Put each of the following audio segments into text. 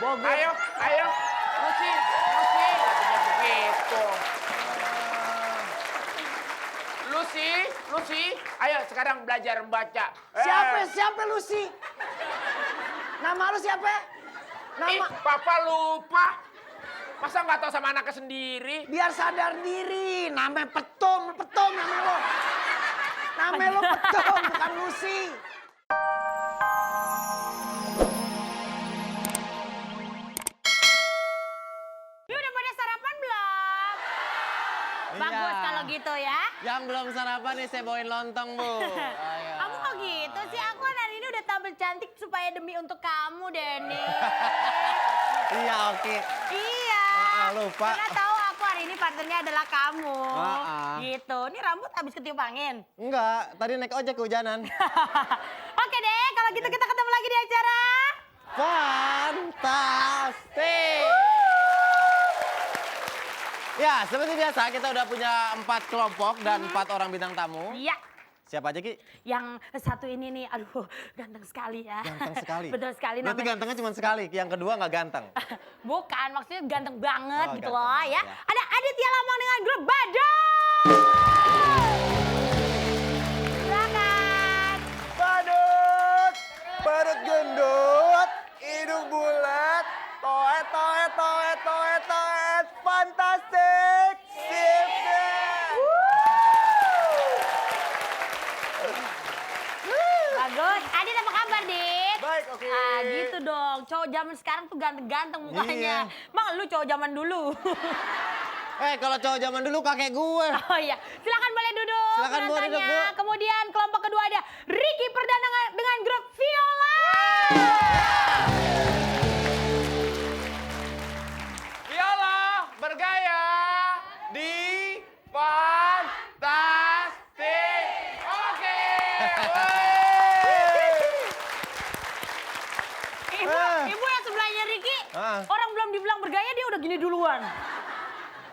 Ayo, ayo. Lucy. Begitu. Lucy, ayo sekarang belajar membaca. Siapa Lucy? Nama lu siapa? Papa lupa. Masa nggak tahu sama anaknya sendiri? Biar sadar diri. Namanya Petum namanya lo. Namanya lo Petum, bukan Lucy. Lu udah pada sarapan belum? Bagus kalau gitu ya. Yang belum sarapan nih saya bawain lontong, Bu. Ayo. Kamu kok gitu sih? Aku hari ini udah tampil cantik supaya demi untuk kamu, Denny. Iya, oke. Iya. Lupa. Karena tahu aku hari ini partnernya adalah kamu. Gitu. Ini rambut habis ketiup angin. Enggak, tadi naik ojek kehujanan. Oke deh, kalau gitu kita ketemu lagi di acara. Fantastik. Ya, seperti biasa kita udah punya 4 kelompok dan 4 orang bintang tamu. Iya. Siapa aja, Ki? Yang satu ini nih, aduh ganteng sekali ya. Ganteng sekali. Betul sekali Berarti namanya. gantengnya cuma sekali, yang kedua nggak ganteng. Bukan, maksudnya ganteng banget gitu ganteng loh banget, ya. ya. Ada Aditya Lamang dengan grup Badai. Silakan. Badut gendut, hidung bulat, toet, fantastik, sip deh. Bagus. Adit apa kabar, Dit? Baik, oke. Ah, gitu dong. Cowok zaman sekarang tuh ganteng-ganteng mukanya. Iya. Emang lu cowok zaman dulu? Kalau cowok zaman dulu kakek gue. Oh iya. Silakan boleh duduk. Silakan boleh duduk, penontonnya. Bu. Kemudian kelompok kedua ada Ricky Perdana dengan grup Viola. Viola bergaya di Fantastik. Oke. Ibu yang sebelahnya Ricky, Ah. orang belum dibilang bergaya dia udah gini duluan.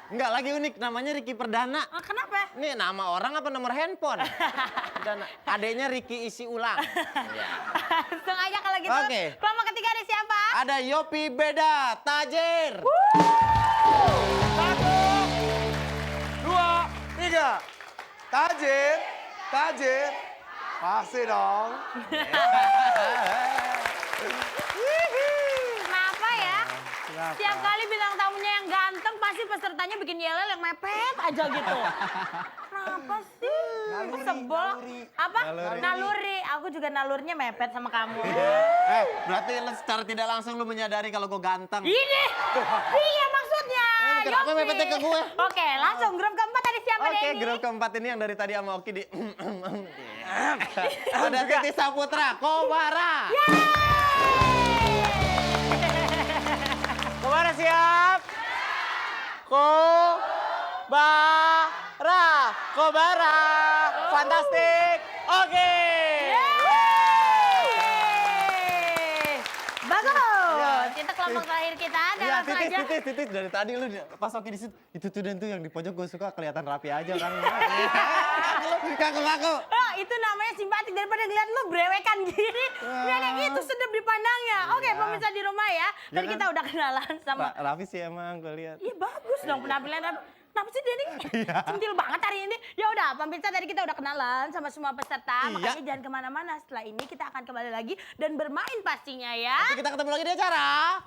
Enggak, lagi unik, namanya Ricky Perdana. Kenapa? Ini nama orang apa nomor handphone? Perdana. Adeknya Ricky isi ulang. Langsung aja kalau gitu. Oke. Kelompok ketiga ada siapa? Ada Yopi Beda, Tajir. 1, 2, 3. Tajir. Pasti dong. Kenapa ya? Setiap kali bintang tamunya yang ganteng, pasti pesertanya bikin yelel yang mepet aja gitu. Kenapa sih? Aku sebel. Apa? Naluri. Aku juga nalurnya mepet sama kamu. Berarti secara tidak langsung lu menyadari kalau gue ganteng. Ini! Iya maksudnya. Kenapa Yopi. mepetnya ke gue? Oke, langsung grup keempat ada siapa Oke, Denny? grup keempat ini yang dari tadi sama Oki di... Ada Titi Saputra, Kobara. Kobara siap? Kobara. Fantastik. Oke. Bagus. Kita kelompok terakhir kita dan Iya, langsung aja. titis dari tadi lu pas Oki di situ itu tuh dan tuh yang di pojok gue suka kelihatan rapi aja kan. Ngaku. Oh, itu namanya simpatik daripada ngeliat lu brewekan gini. Biar yang itu sedap dipandangnya. Oke, pemirsa di rumah ya. Tadi kan? kita udah kenalan sama. Rapi sih emang gue lihat. Iya bagus dong penampilan Rapi. Kenapa sih Denny? Centil banget hari ini. Ya udah, pemirsa tadi kita udah kenalan sama semua peserta. Iya. Makanya jangan kemana-mana. Setelah ini kita akan kembali lagi dan bermain pastinya ya. Nanti kita ketemu lagi di acara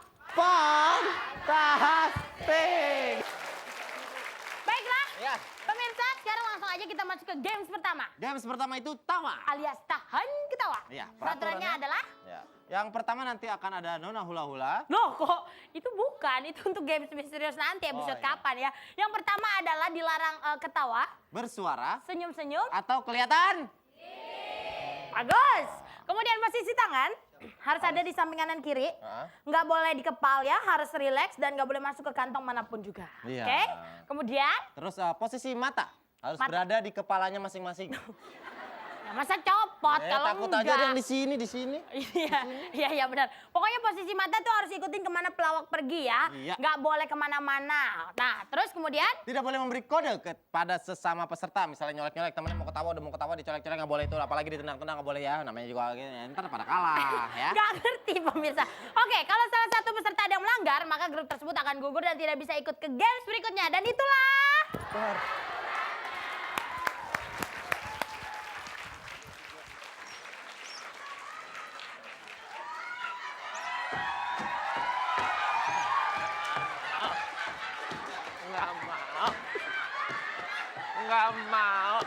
Fantastik. Baiklah, Ya. pemirsa sekarang langsung aja kita masuk ke games pertama. Games pertama itu tawa. Alias tahan ketawa. Iya, Peraturannya adalah. Ya. Yang pertama nanti akan ada nona hula-hula. Loh kok itu bukan, itu untuk games misterius nanti episode iya. kapan ya. Yang pertama adalah dilarang ketawa, Bersuara senyum-senyum, atau kelihatan. bagus. Kemudian posisi tangan harus ada di samping kanan kiri. Nggak boleh di kepal ya, harus rileks dan nggak boleh masuk ke kantong manapun juga. Iya. Oke? Kemudian Terus posisi mata harus Mata. berada di kepalanya masing-masing. yang masa copot kalau Takut enggak. aja ada yang di sini. Iya benar. Pokoknya posisi mata tuh harus ikutin kemana pelawak pergi ya. Iya. Nggak boleh kemana-mana. Nah terus kemudian. Tidak boleh memberi kode kepada sesama peserta. Misalnya nyolek-nyolek, temennya mau ketawa, dicolek-colek nggak boleh itu. Apalagi ditendang-tendang nggak boleh ya. Namanya juga ntar pada kalah ya. Nggak ngerti pemirsa. Oke, kalau salah satu peserta ada yang melanggar, maka grup tersebut akan gugur dan tidak bisa ikut ke games berikutnya. Dan itulah. Nggak mau. Nggak mau.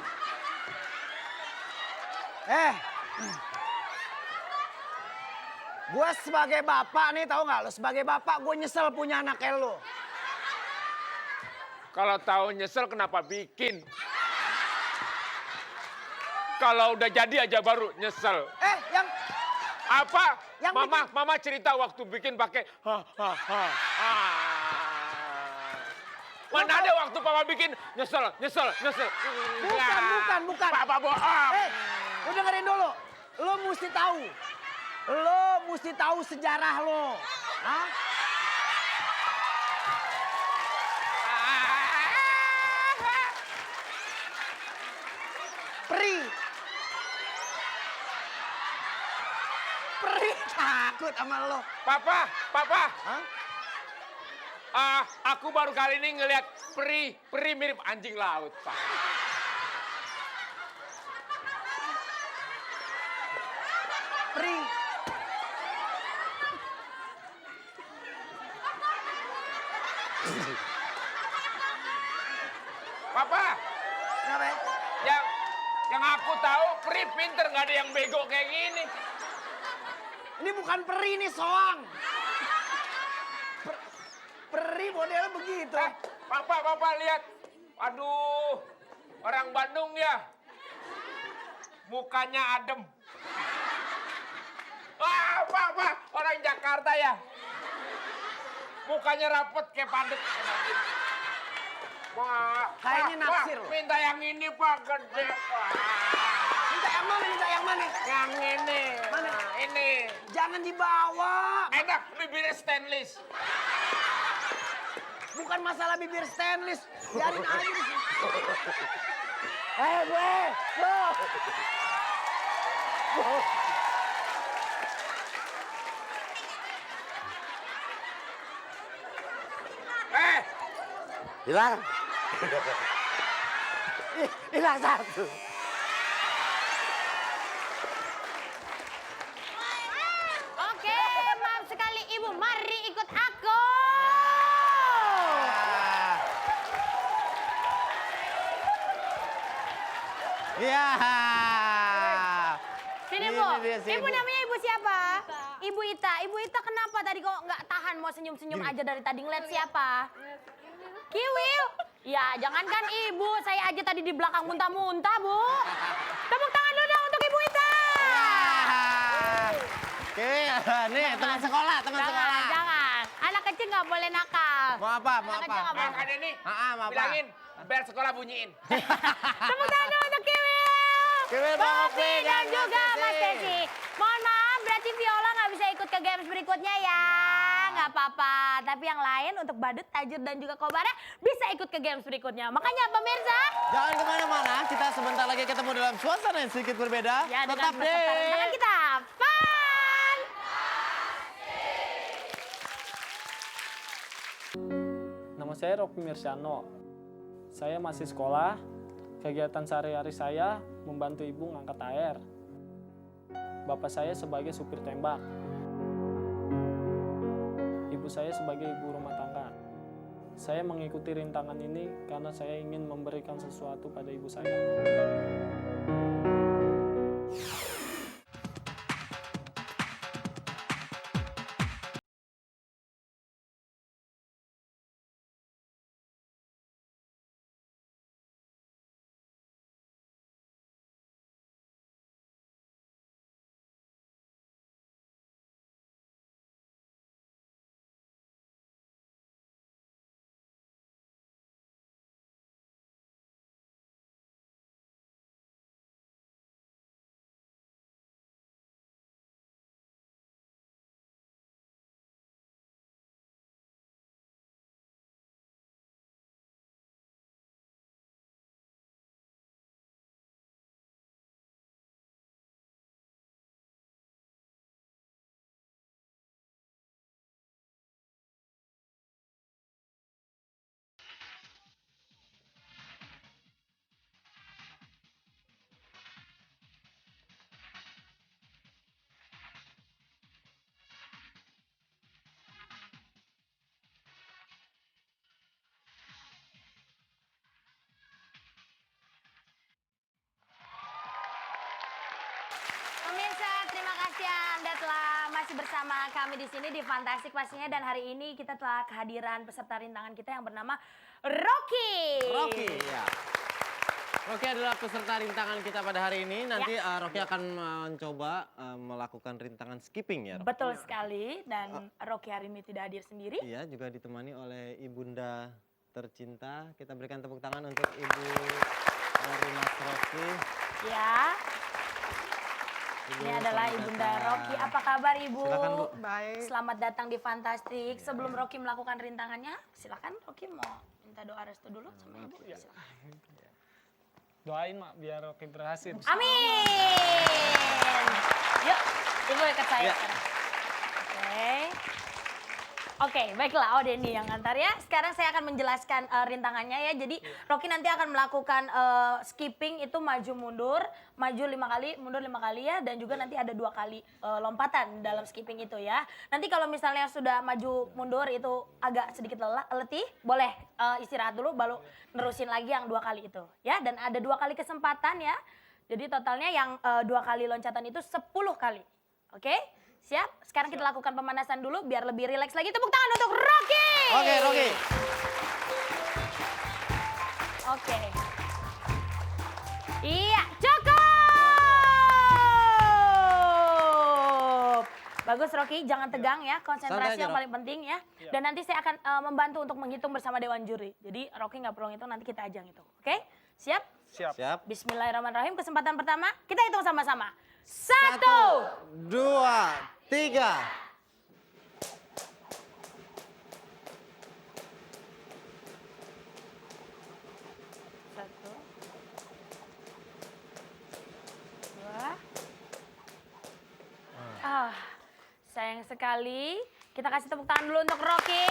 Gue sebagai bapak nih, tahu nggak lo? Sebagai bapak gue nyesel punya anak kayak lo. Kalau tahu nyesel kenapa bikin? Kalau udah jadi aja baru nyesel. Yang Apa? Yang Mama cerita waktu bikin pakai Mana ada waktu papa bikin nyesel. bukan. Papa bohong. Lo dengerin dulu. Lo mesti tahu sejarah lo. Hah? Peri takut sama lo. Papa. Hah? Aku baru kali ini ngelihat peri mirip anjing laut, Pak. Peri. Papa, Kenapa ya? yang aku tahu peri pinter, nggak ada yang bego kayak gini. Ini bukan peri, ini soang. Peri modelnya begitu. Papa lihat. Aduh, orang Bandung ya. Mukanya adem. Papa, orang Jakarta ya. Mukanya rapet kayak padet. Kayaknya naksir loh. Minta yang ini Pak, gede Pak. Minta yang mana? Yang ini. Mana? Nah, ini. Jangan dibawa. Enak, bibirnya stainless. Bukan masalah bibir stainless. Biarin aja di sini. Lo. Hilang. Hilang satu. Oke, maaf sekali Ibu. Mari ikut aku. Iya. Sini Ini Bu. dia si Ibu Ibu. namanya Ibu siapa? Ibu Ita. Ibu Ita kenapa tadi kok nggak tahan mau senyum-senyum aja dari tadi ngeliat siapa? Kiwil. Ya, jangankan Ibu, saya aja tadi di belakang muntah-muntah, Bu. Tepuk tangan dulu dong untuk Ibu Ita. Oke, nih teman sekolah. Jangan. Anak kecil nggak boleh nakal. Mau apa? Anak kecil nggak boleh. Kak Denny, Mau apa? bilangin bel sekolah bunyiin. Tepuk tangan dulu untuk Kiwil. Kiwil, Bang Opi, dan dan juga Mas Mas Desi. Desi. Mohon maaf, berarti Viola nggak bisa ikut ke games berikutnya ya. Nggak apa-apa. Tapi yang lain untuk Badut, Tajur, dan juga Kobara bisa ikut ke games berikutnya. Makanya pemirsa. Jangan kemana-mana, kita sebentar lagi ketemu dalam suasana yang sedikit berbeda. Ya, dengan Tetap peserta deh. rintangan kita. Fun! Nama saya Rocky Mirsyano. Saya masih sekolah. Kegiatan sehari-hari saya membantu ibu ngangkat air. Bapak saya sebagai supir tembak. Ibu saya sebagai ibu rumah tangga. Saya mengikuti rintangan ini karena saya ingin memberikan sesuatu pada ibu saya. pemirsa, terima kasih Anda telah masih bersama kami di sini di Fantastik pastinya. Dan hari ini kita telah kehadiran peserta rintangan kita yang bernama Rocky. Rocky, ya. Rocky adalah peserta rintangan kita pada hari ini. Nanti Rocky akan mencoba melakukan rintangan skipping ya. Rocky? Betul sekali. Dan Rocky hari ini tidak hadir sendiri. Iya, juga ditemani oleh ibunda tercinta. Kita berikan tepuk tangan untuk ibu dari Mas Rocky. Ya. Ini adalah ibunda Rocky. Apa kabar Ibu? Silakan, Bu. Baik. Selamat datang di Fantastik. Sebelum Rocky melakukan rintangannya, silakan Rocky mau minta doa restu dulu sama Ibu. Silakan. Doain mak biar Rocky berhasil. Amin. Yuk, Ibu ikut saya Ya. sekarang. Oke, baiklah. Oh, Denny yang ngantar ya. Sekarang saya akan menjelaskan rintangannya ya. Jadi Rocky nanti akan melakukan skipping itu maju mundur, maju 5 kali, mundur 5 kali ya. Dan juga nanti ada 2 kali lompatan dalam skipping itu ya. Nanti kalau misalnya sudah maju mundur itu agak sedikit letih, boleh istirahat dulu baru nerusin lagi yang 2 kali itu ya. Dan ada 2 kali kesempatan ya. Jadi totalnya yang 2 kali loncatan itu 10 kali. Oke? Siap? Sekarang kita lakukan pemanasan dulu biar lebih rileks lagi. Tepuk tangan untuk Rocky. Oke, Rocky. Oke. Iya, cukup. Bagus Rocky, jangan tegang ya. Konsentrasi Santai aja, yang paling penting ya. Dan nanti saya akan membantu untuk menghitung bersama Dewan Juri. Jadi Rocky nggak perlu ngitung, nanti kita ajang itu. Oke? Siap? Siap. Siap. Bismillahirrahmanirrahim. Kesempatan pertama, kita hitung sama-sama. 1, 2, 3. Satu, dua. Sayang sekali. Kita kasih tepuk tangan dulu untuk Rocky.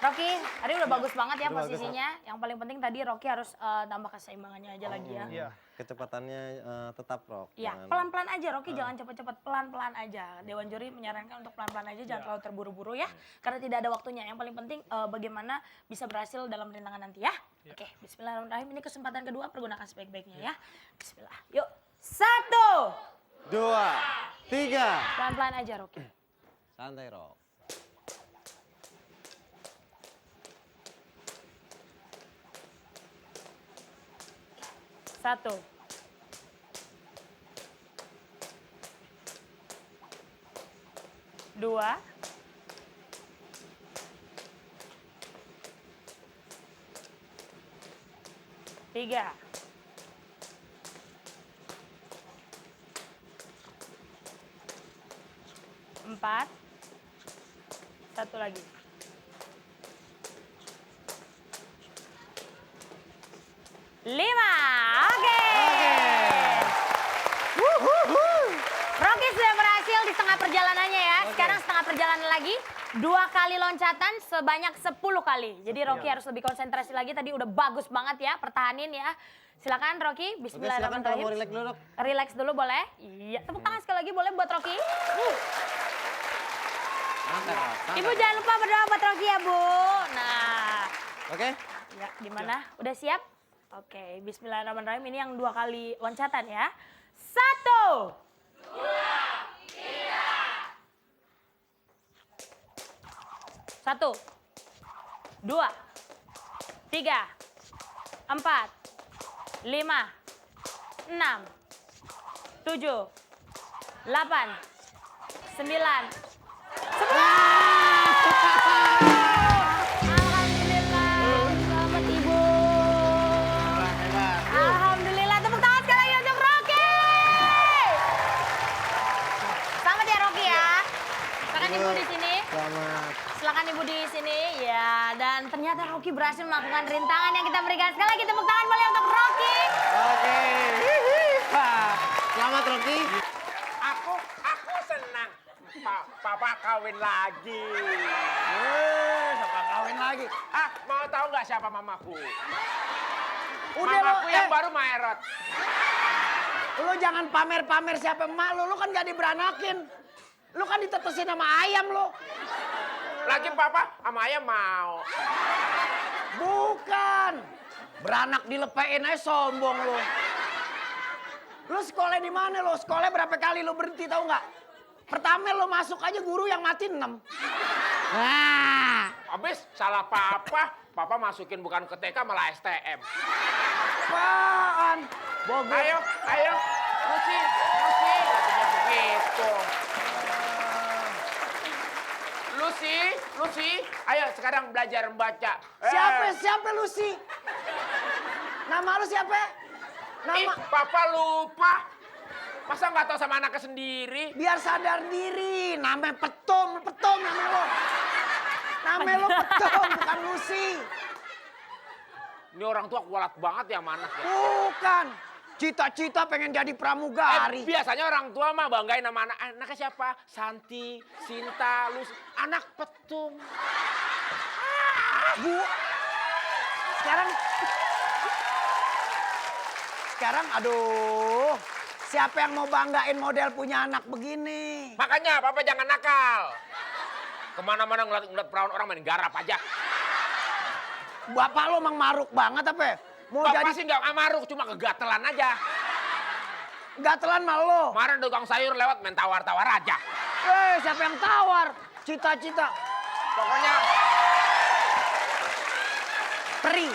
Rocky, hari udah bagus banget ya Udah bagus, posisinya. Yang paling penting tadi Rocky harus tambah keseimbangannya aja lagi ya. Iya. Kecepatannya tetap, Rock. Iya, Jangan- pelan-pelan aja Rocky, jangan cepet-cepet, pelan-pelan aja. Dewan Juri menyarankan untuk pelan-pelan aja, jangan terlalu terburu-buru ya. Karena tidak ada waktunya. Yang paling penting bagaimana bisa berhasil dalam rintangan nanti ya. Oke, bismillahirrahmanirrahim. Ini kesempatan kedua, pergunakan sebaik-baiknya ya. Bismillah. Yuk, 1. 2, 3. Pelan-pelan aja Rocky. Santai, Rock. 1. 2. 3. 4. 1 lagi. 5. Oke. Rocky sudah berhasil di setengah perjalanannya ya. Sekarang setengah perjalanan lagi. 2 kali loncatan sebanyak 10 kali. Jadi Rocky harus lebih konsentrasi lagi. Tadi udah bagus banget ya. Pertahanin ya. Silakan Rocky. Oke, silakan kalau Bismillahirrahmanirrahim. mau relax dulu, Rock. Relax dulu boleh. Iya. Tepuk tangan sekali lagi boleh buat Rocky. Santai, Rock. Santai. Ibu jangan lupa berdoa buat Rocky ya Bu. Nah. Oke? Ya, gimana? Udah siap? Oke, bismillahirrahmanirrahim. Ini yang 2 kali loncatan ya. 1. 1, 2, 3, 4, 5, 6, 7, 8, 9, 10. Alhamdulillah, selamat Ibu. Alhamdulillah, tepuk tangan sekali lagi untuk Rocky. Selamat ya Rocky ya. Silakan Ibu di sini. Selamat. Silakan Ibu di sini. Ya, dan ternyata Rocky berhasil melakukan rintangan yang kita berikan. Sekali lagi tepuk tangan boleh untuk Rocky. Oke. Selamat, Rocky. Aku senang. Papa kawin lagi. Siapa kawin lagi? Mau tahu nggak siapa mamaku? Udah Mamaku lo, yang baru Maerot. Lu jangan pamer-pamer siapa emak lu kan gak diberanakin. Lu kan ditetesin sama ayam lu. Lagi papa sama ayah mau. Bukan. Beranak dilepein aja sombong lo. Lu sekolah di mana lo? Sekolah berapa kali lo berhenti tahu nggak? Pertama lo masuk aja guru yang mati 6. Nah, Habis salah papa, papa masukin bukan ke TK malah STM. apaan? Bogor. Ayo, Lucy, katanya begitu. Lucy, ayo sekarang belajar membaca. Siapa lu sih? Nama lu siapa? Ih, Nama papa lupa. Masa nggak tahu sama anaknya sendiri? biar sadar diri. Namanya Petum namanya lo. Namanya lo Petum, bukan Lucy. Ini orang tua kualat banget ya sama anak ya. Bukan. Cita-cita pengen jadi pramugari. Biasanya orang tua mah banggain sama anaknya siapa? Santi, Sinta, Lucy. Anak Petum. Bu. Sekarang aduh. Siapa yang mau banggain model punya anak begini? Makanya papa jangan nakal. Kemana-mana ngeliat perawan orang main garap aja. Bapak lo emang maruk banget apa? Mau Bapak jadi sih nggak amaruk, cuma kegatelan aja. gatelan mah lo. Kemarin tukang sayur lewat main tawar-tawar aja. Siapa yang tawar? Cita-cita. Pokoknya Peri.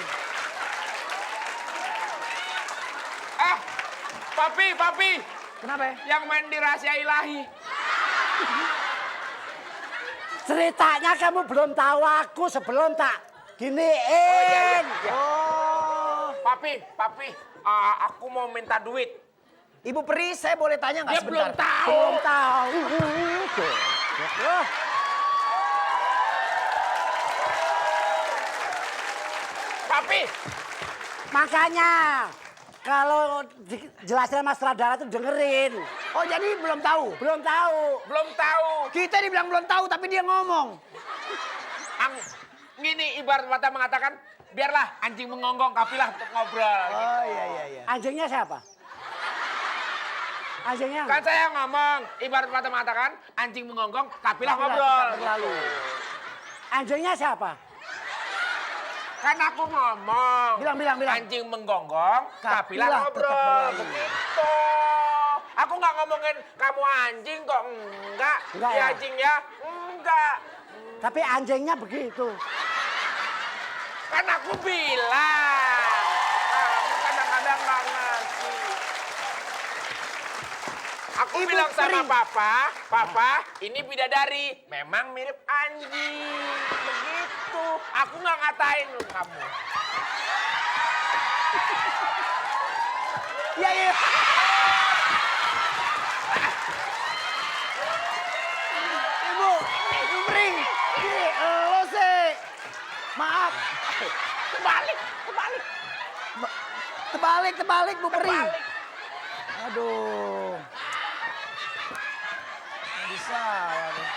papi, Kenapa? yang main di Rahasia Ilahi. Ceritanya kamu belum tahu aku sebelum tak giniin. Oh. Papi, aku mau minta duit. Ibu Peri, saya boleh tanya nggak Dia sebentar? belum tahu. Belum tahu. Papi, Makanya kalau jelasin Mas Radara itu dengerin. Oh, jadi belum tahu? Belum tahu. belum tahu. Kita dibilang belum tahu, tapi dia ngomong. Gini ibarat kata mengatakan, biarlah anjing mengonggong, kapilah untuk ngobrol. Oh, iya. Anjingnya siapa? Anjingnya Kan saya ngomong, ibarat kata mengatakan, anjing mengonggong, kapilah ngobrol. Terlalu. Anjingnya siapa? Kan aku ngomong. Bilang. Anjing menggonggong, kapilah Kapilah tetap ngobrol. berlalu. Begitu. Aku nggak ngomongin kamu anjing kok, enggak. Enggak Ya ya? anjing ya, enggak. Tapi anjingnya begitu. Kan aku bilang, kamu kadang-kadang nggak ngerti. Aku Ibu bilang sama Peri. papa, ini bidadari, memang mirip anjing. Begitu. Aku nggak ngatain lu kamu. Iya. Ibu Peri, ini lo sih. Maaf. Terbalik, Bu Peri. Terbalik. Aduh. Nggak bisa. Waduh.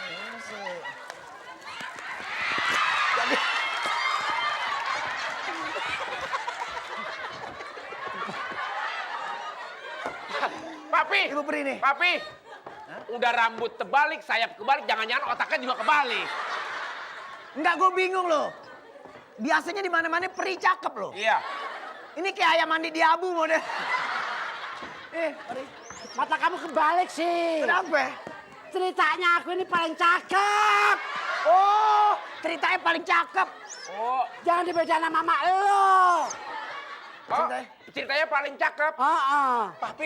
Ini sih. Papi, Ibu Peri nih. Papi, udah rambut terbalik, sayap kebalik, jangan-jangan otaknya juga kebalik. Enggak, gue bingung loh. Biasanya di mana-mana Peri cakep loh. Iya. Ini kayak ayam mandi di abu model. Peri. Mata kamu kebalik sih. Kenapa? Ceritanya aku ini paling cakep. Oh, ceritanya paling cakep. Oh, Jangan dibedain sama mama lo. ceritanya paling cakep.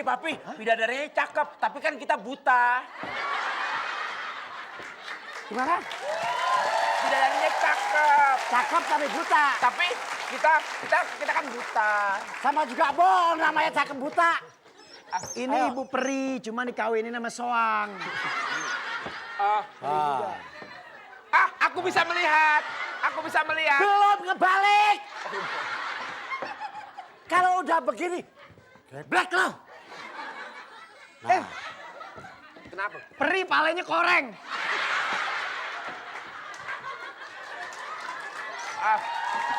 Papi, bidadarinya cakep, tapi kan kita buta. Gimana? Bidadarinya cakep, Cakep tapi buta. tapi kita kan buta. Sama juga bohong namanya cakep buta. Ini Ayo. Ibu Peri, cuma dikawinin sama Soang. Aku bisa melihat. Belum ngebalik. Kalau udah begini, geblek lo. Kenapa? Peri palanya koreng.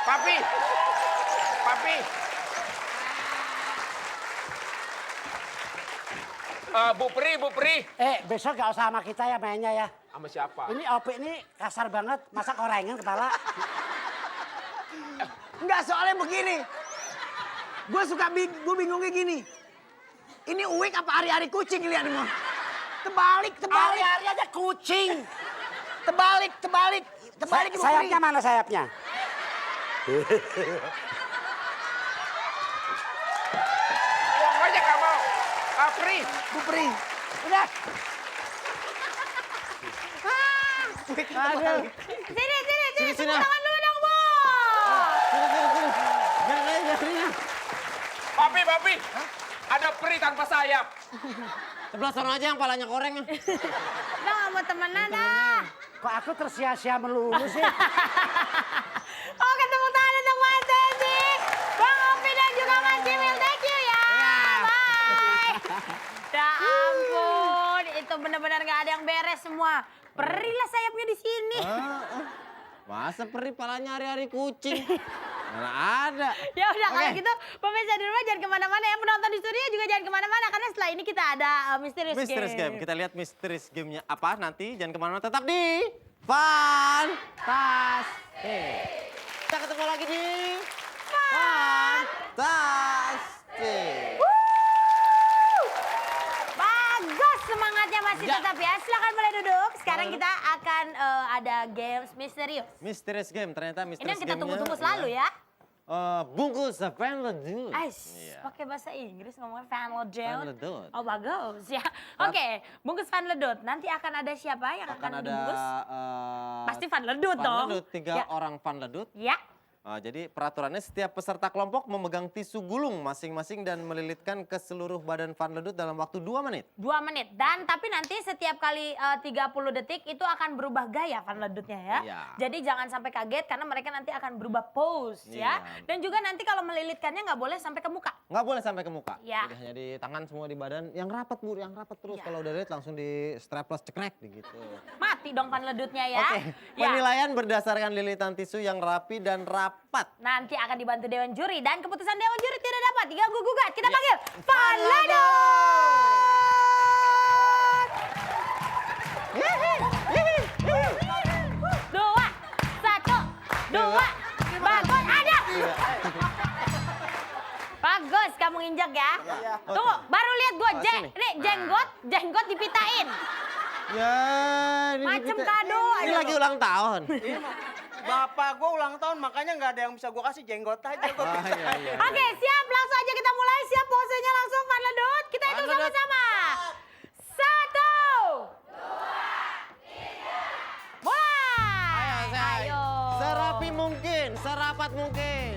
Papi. Bu Peri. Besok gak usah sama kita ya mainnya ya. Sama siapa? Ini Opi ini kasar banget, masa korengan kepala. Enggak, soalnya begini. Gue bingungnya gini. Ini uwik apa hari-hari kucing lihat mau? Terbalik. Hari-hari aja kucing. Terbalik Ibu Sayapnya Pri. mana sayapnya? Uang aja gak mau. Pri. Bu Pri. Udah. Uwik terbalik. Sini, Sini, tepuk sini. tangan dulu dong, Bu. Sini. Jarinya. Papi. Ada peri tanpa sayap. Sebelah sana aja yang palanya koreng. Udah gak mau temenan dah. Kok aku tersia-sia melulu sih? Oke, tepuk tangan untuk Mas Desi, Bang Opi dan juga Mas Jimil. Thank you ya. Bye. Ya ampun, itu benar-benar gak ada yang beres semua. Perilah sayapnya di sini. Masa peri palanya hari-hari kucing? Mana ada. Ya udah kalau Oke. gitu pemirsa di rumah jangan kemana-mana ya, penonton di studio juga jangan kemana-mana karena setelah ini kita ada Mysterious Game. Kita lihat Mysterious Game-nya apa nanti. Jangan kemana-mana, tetap di Fantastic. Kita ketemu lagi di Fantastic. Bagus semangatnya masih Ya. tetap ya. Silakan mulai duduk. Sekarang kita akan ada games misterius. Mysterious Game, ternyata Ini Mysterious yang kita Game-nya, tunggu-tunggu selalu ya. Bungkus Van Ledut. Ais, Iya. pakai bahasa Inggris ngomongnya Van Ledut. Van Ledut. Oh bagus ya. Oke, bungkus Van Ledut. Nanti akan ada siapa yang akan, Akan ada dibungkus? Pasti Van Ledut Van dong. Ledut, 3 Ya. orang Van Ledut. Ya. Jadi peraturannya setiap peserta kelompok memegang tisu gulung masing-masing dan melilitkan ke seluruh badan Van Ledut dalam waktu 2 menit. 2 menit. Dan tapi nanti setiap kali 30 detik itu akan berubah gaya Van Ledutnya ya. Iya. Jadi jangan sampai kaget karena mereka nanti akan berubah pose ya. Iya. Dan juga nanti kalau melilitkannya nggak boleh sampai ke muka. Nggak boleh sampai ke muka. Iya. Jadi hanya di tangan semua di badan. Yang rapat Bu, yang rapat terus. Iya. Kalau udah lihat langsung di strapless cekrek gitu. Mati dong Van Ledutnya ya. Oke, Ya. penilaian berdasarkan lilitan tisu yang rapi dan rapat. Nanti akan dibantu Dewan Juri dan keputusan Dewan Juri tidak dapat diganggu gugat. Iya. Kita panggil Van Ledut. 2, 1, 2, bagus ada. Bagus kamu injak ya. Tunggu, baru lihat gue sini. ini jenggot dipitain. Ya, ini Macem kita- kado Ini aja lagi lo. ulang tahun. Bapak gue ulang tahun makanya nggak ada yang bisa gue kasih jenggot aja. Gua Ah, iya, iya. Oke, siap. Langsung aja kita mulai. Siap posenya langsung Van Ledut. Kita Van hitung Ledut. sama-sama. 1, 2, 3, mulai. Ayo. Serapi mungkin, serapat mungkin.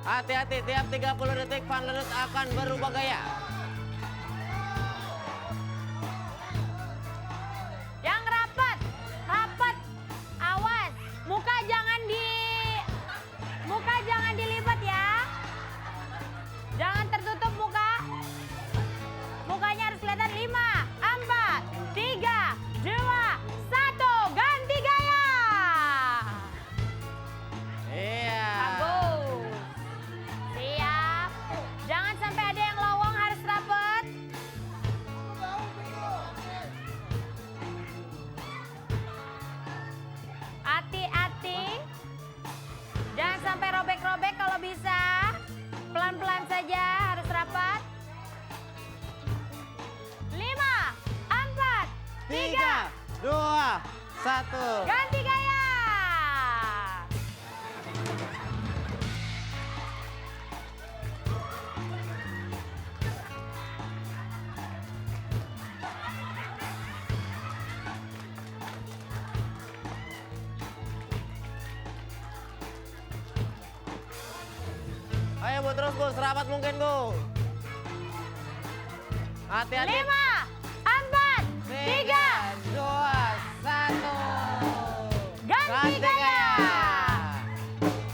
Hati-hati, tiap 30 detik Van Ledut akan berubah gaya. Yang rapat. Awas. Muka jangan dilipat ya. Jangan tertutup muka. Mukanya harus kelihatan 5, 4, 3, 2, 1. Ganti gaya. Iya. Bagus. Siap. Jangan sampai ada yang lowong, harus rapet. Hati-hati. Jangan sampai robek-robek kalau bisa. Pelan-pelan saja, harus rapat. 5, 4, 3, 2, 1. ganti gaya. Ayo Bu, terus Bu, serapat mungkin Bu. Hati-hati. 5, 4, 3, 2, 1. ganti gaya.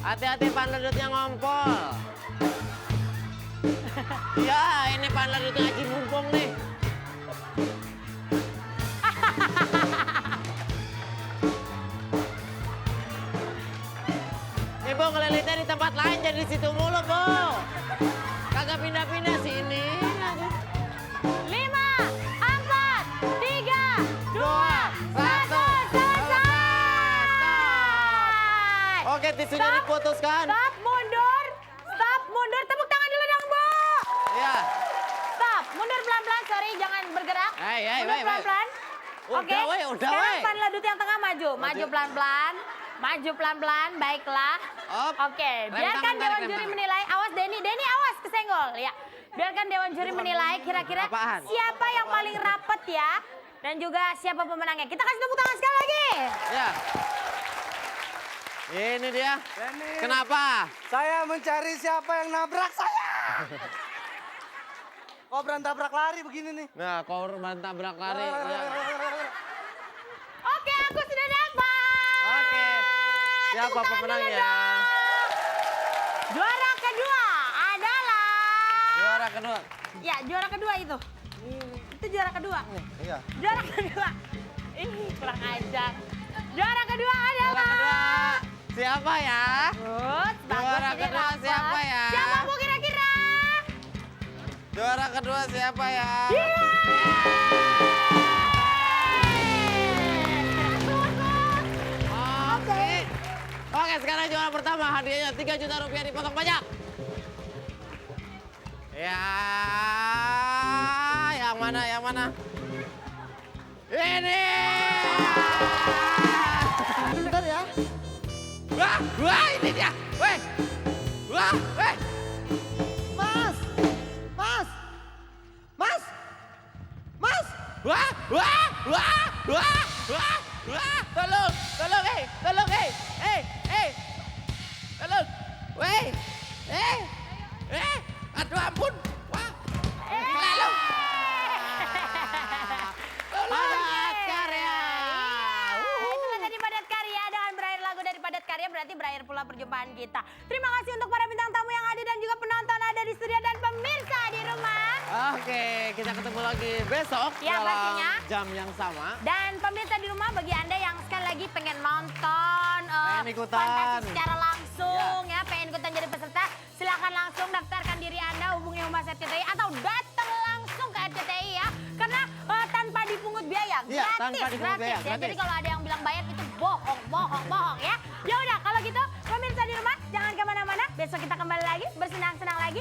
Hati-hati Van Ledutnya ngompol. Ya, ini Van Ledutnya lagi mumpung nih. Nih Bu, ngelilitnya di tempat lain jadi di situ mulu Bu. Kagak pindah-pindah sini. 5, 4, 3, 2, Mulai. Oke, tisunya Stop. diputuskan. Stop, mundur. Stop, mundur. Tepuk tangan dulu dong, Bu. Iya. Stop, mundur pelan-pelan. Sorry, jangan bergerak. Mundur pelan-pelan. Oke, Udah, sekarang weh. Pan Ladut yang tengah maju. Maju pelan-pelan. Maju pelan-pelan, baiklah. Op. Oke, Rem biarkan tangan, Dewan rem Juri tangan. menilai. Awas Denny, Denny awas kesenggol. Ya, biarkan Dewan Juri menilai kira-kira Apaan? siapa yang paling rapet ya. Dan juga siapa pemenangnya. Kita kasih tepuk tangan sekali lagi. Ya. Ini dia. Kenapa? Saya mencari siapa yang nabrak saya. Kok berantabrak lari begini nih? Nah, korban tabrak lari. Ya. Oke, aku sudah dapat. Oke. Siapa Tepuk tangan dulu pemenangnya? dong. Juara kedua adalah... Juara kedua. Ya, juara kedua itu. Itu juara kedua. Iya. Juara kedua. Ih, kurang ajar. Juara kedua adalah... Juara kedua. Siapa ya? Good, bagus, Juara ini kedua rapet. siapa ya? Siapa Bu kira-kira? Juara kedua siapa ya? Oke. Oke, sekarang juara pertama hadiahnya 3 juta rupiah dipotong pajak. Ya, yang mana, yang mana? Ini. Bentar ya. Wah, wah ini dia. Weh. Wah, weh. Mas. Mas. Mas. Mas. Wah, wah, wah, wah, wah, wah. Tolong, tolong, tolong, tolong. Weh, aduh ampun. Wah, gila lu. Padat karya. Itulah tadi Padat Karya. Dengan berakhir lagu dari Padat Karya berarti berakhir pula perjumpaan kita. Terima kasih untuk para bintang tamu yang hadir dan juga penonton ada di studio dan pemirsa di rumah. Oke, kita ketemu lagi besok Ya, pastinya. jam yang sama. Dan pemirsa di rumah bagi Anda yang sekali lagi pengen nonton Pengen ikutan. Fantasi secara langsung ya, pengen ikutan jadi peserta, silakan langsung daftarkan diri Anda, hubungi Humas RCTI atau datang langsung ke RCTI ya. Karena tanpa dipungut biaya, Iya, gratis, tanpa dipungut gratis biaya, ya. gratis. Jadi kalau ada yang bilang bayar itu bohong ya. Ya udah kalau gitu pemirsa di rumah jangan kemana-mana, besok kita kembali lagi bersenang-senang lagi.